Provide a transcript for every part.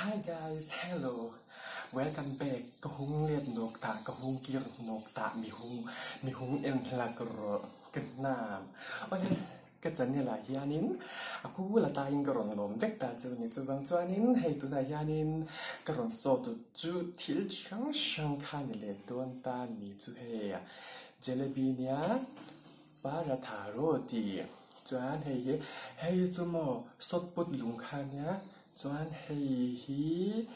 Hi guys, hello. Welcome back. Kahung liat nok ta, kahung kir nok ta mi hung en lagro kenam. Oke, kejannya lah hianin. Aku lah tayin keron lom vek ta tu ni tu bang chuanin hei tu na hianin keron so tu chu til chang kan le don ta ni chu he ya. Jalebi nia para tharo ti. Chuan hei chu mo sot put lung khan ya. Chuan hei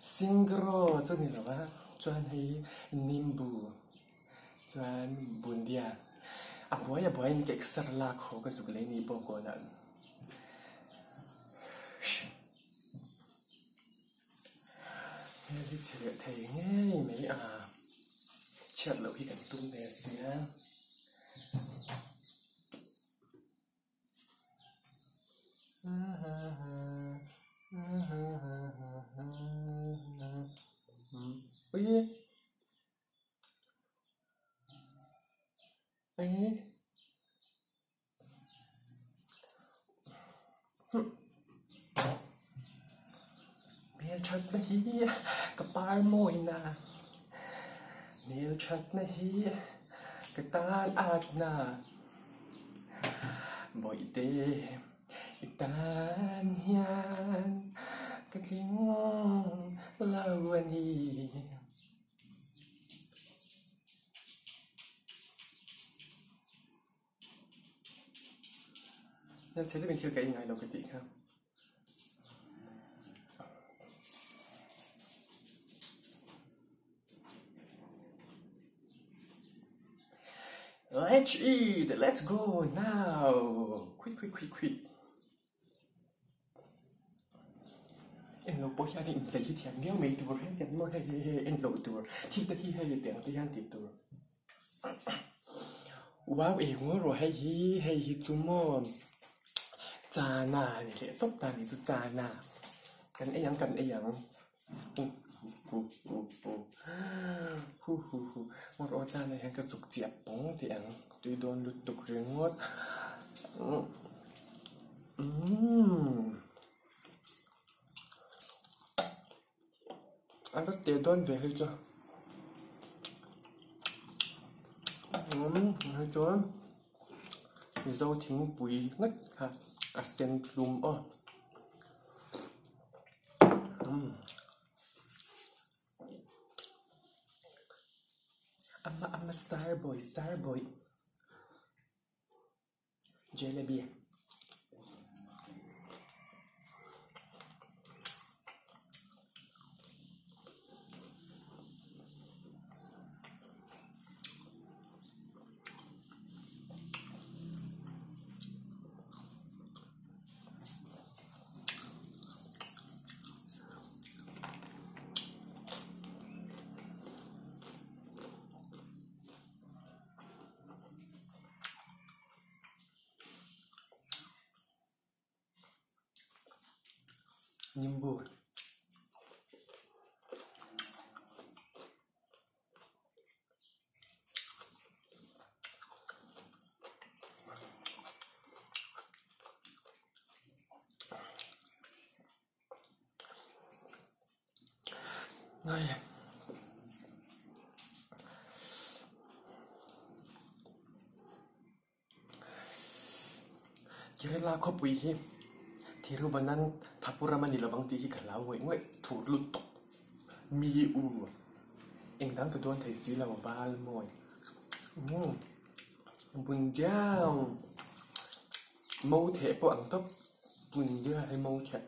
singro chu ni lawa. Chuan hei nimbu. Chuan bundia. Aboya boy ni ke ekstra la kho ka sugle ni boko na. Hei chere thei nge mai a. Chat lo hi kan tum ne sia. Ôi ôi mẹ chặt na hi cái bar môi na mẹ chặt na hi cái tan ác na bội tê tan hian cái tiếng lâu anh hi nên sẽ bên kia cái ngày đầu cái tỷ không. Let's eat, let's go now. Quick. Em lo bố nhà đi chạy thì thèm miếng mấy tuổi hết tiền mua hay em lo tuổi thì tới khi hay tiền tới ăn thì tuổi. Wow em rồi hay chúng mò trà nà này lẽ tóc ta này chú trà nà cần ấy yang một ô trà này hay cái sụp chẹp bóng thì ăn tuy đôn lụt tục riêng ngót ăn bớt tiền đôn về hay chưa hay chưa thì rau thính bùi ngất hả Asian plum oh. I'm a star boy. Jalebi. Nimbu. Này. Kira ko pui hi. Thiru banan thapura mani lobang ti hi khala ngoi thur lut mi u eng dang ka don thai si la bal moi bun jam mau the po ang top bun dia hay mau the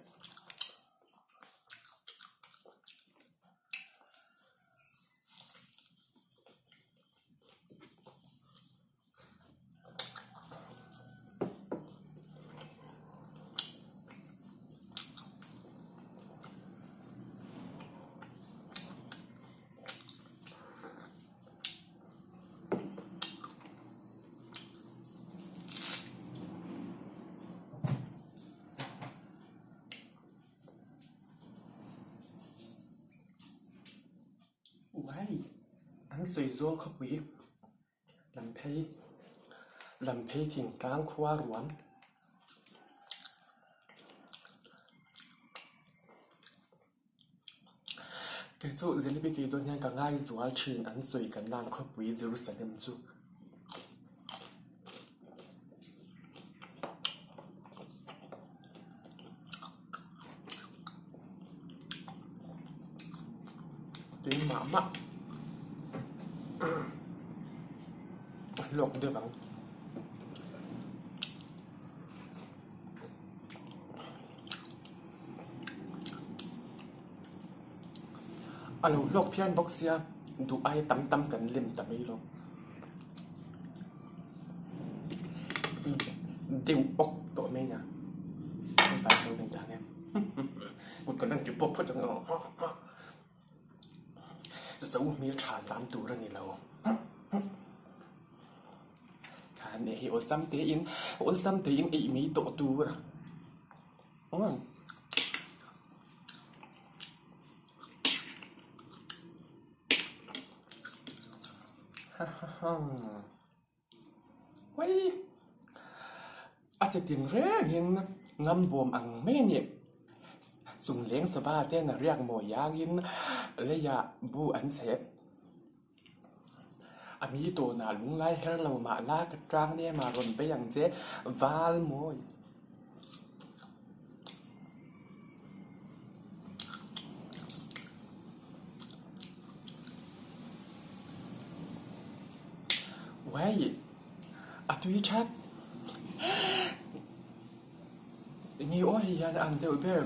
Why? Anh suy zoom khắp quý làm phê thỉnh cáng khoa ruộng cái chỗ jalebi cái đó nhang cả ngay zual chin ăn sôi cả nan khop quý Jerusalem chu tiếng mắm lộc được không alo lộc phiền bốc xia đủ ai tắm tắm cần lim tắm ấy luôn tiêu bốc tội mấy nha không phải đâu đừng em một con đang chịu bốc hết rồi dấu miếng trà dám tủ ra này lâu khá nè ổ xăm tế in ý mấy tổ tủ ra quayอาจจะ tiếng rẽ nhìn ngâm buồm ăn mê niệm dùng liếng sờ ba tên là riêng mồi giang in lấy ya bu ăn xếp ami tổ nào lúng lai hết lâu mà la cái trang này mà còn bây giờ chế val mồi quay tuy chắc nhiều ôi ya ăn đều biết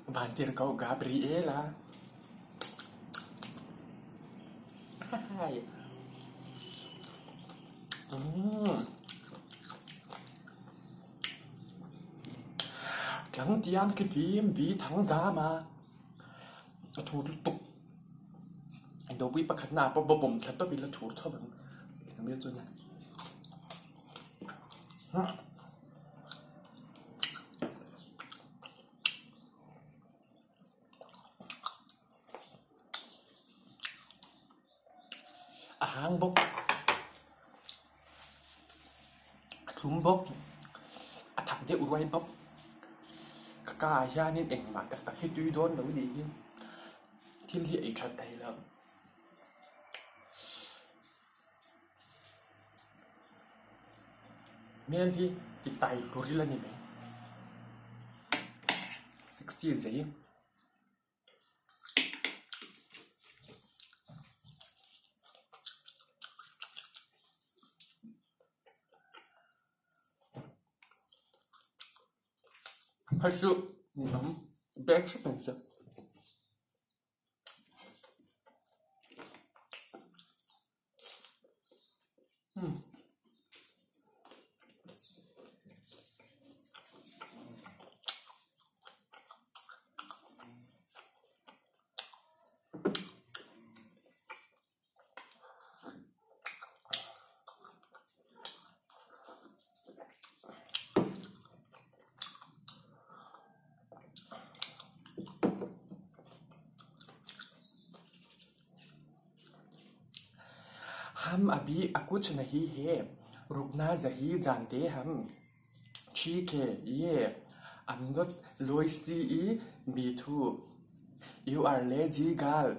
bạn tiền cậu Gabriela hai chẳng tiền cái phim vì thắng giá mà thu tục anh đâu biết bắt khát nào bao bom thật tôi bị là thu thôi bạn không biết chưa nhỉ hang bốc thúng bốc thằng thế uruguay bốc cả gia nên ảnh mà các khi tuy đón đấu gì thiên hệ thật thầy lắm miền thì cái tay lori là như vậy sexy gì thật sự nóng bé rất là sợ हम अभी कुछ नहीं है रुकना जही जानते हम ठीक है ये I'm not Loisy me too you are lazy girl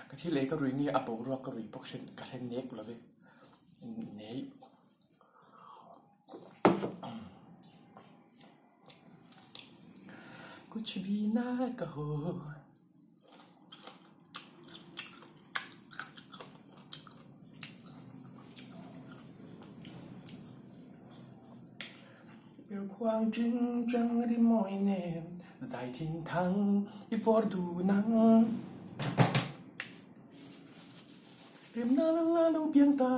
cáiที่เลยก็รู้งี้อับรอกก็รู้พวกฉันก็เล่นเน็กเลยเน็กकुछ भी ना कहो yêu khoang trinh trăng đi mọi nền dài thiên thăng đi vor đủ nắng đêm na la la lu biếng ta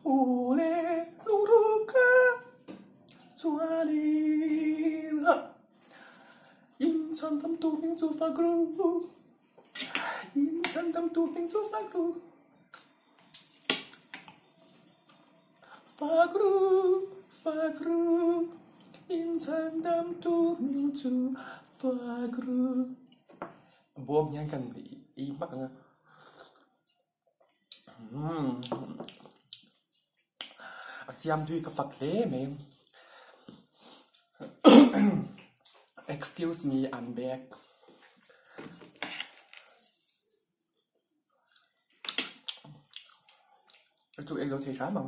u lê lu ru ca xóa đi 인천 담도 민주 파그루 인천 담도 민주 파그루 파그루 파그루 인천 담도 민주 파그루 buông nhanh cần ý mắc Siam thui ka fak le me. Excuse me, I'm back. Chú em đâu thấy rá mà.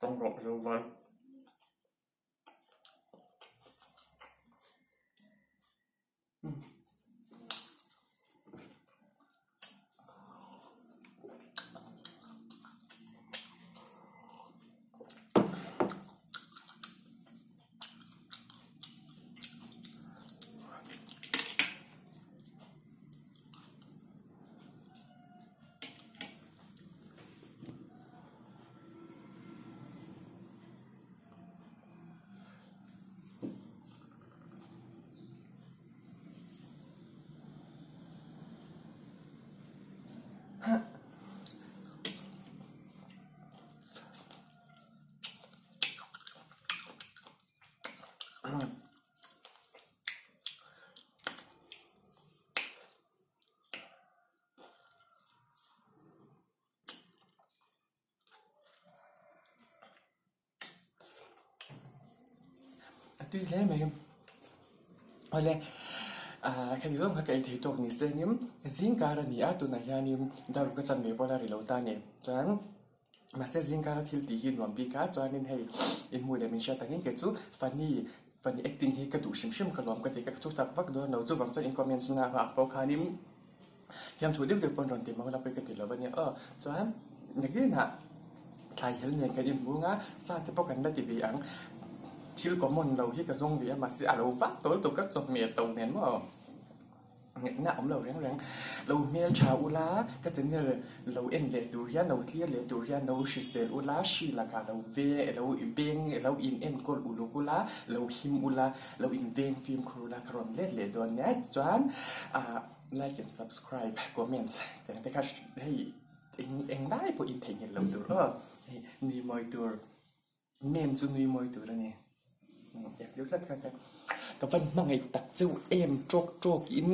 Trong gọt rồi vậy. Tuy lẽ mày oleh kan ilom ka kai thei tok ni senim zingkara ni atuna hianin daru ka chan me bola ri lo ta ne chan ma se zingkara thil ti hi nuam bi ka chanin hei in mu le min sha tangin ke chu funny acting hi ka tu shim ka lom ka te ka chu tak vak do no chu wang chan in comments na ba po khanim hiam thu dip de pon ron ti ma la pe ka ti lo ba ne chan ngi na thai hel ne ka in mu nga sa te po kan da ti bi ang thil có môn lâu hi cả zong vì mà sẽ lâu phát tối tụ các dòng miệt tàu nén mà nãy ông lâu ráng lâu miel chào ula cái chân này lâu em lệ tuổi ya lâu thiệt lệ tuổi ya lâu chỉ sẽ ula chỉ là cả lâu về lâu bên lâu in em col ulu ula lâu him ula lâu in bên phim kula krom lệ đồ nhé choan like and subscribe comment cái cái hey anhได้พออินเทอร์เน็ตlâu tuổiนี่มอยตัวเมนจุนี่มอยตัวแล้วเนี่ยอยากรู้สักครั้งก็เป็นมังไงตักเจ้าเอ็มโจกอิน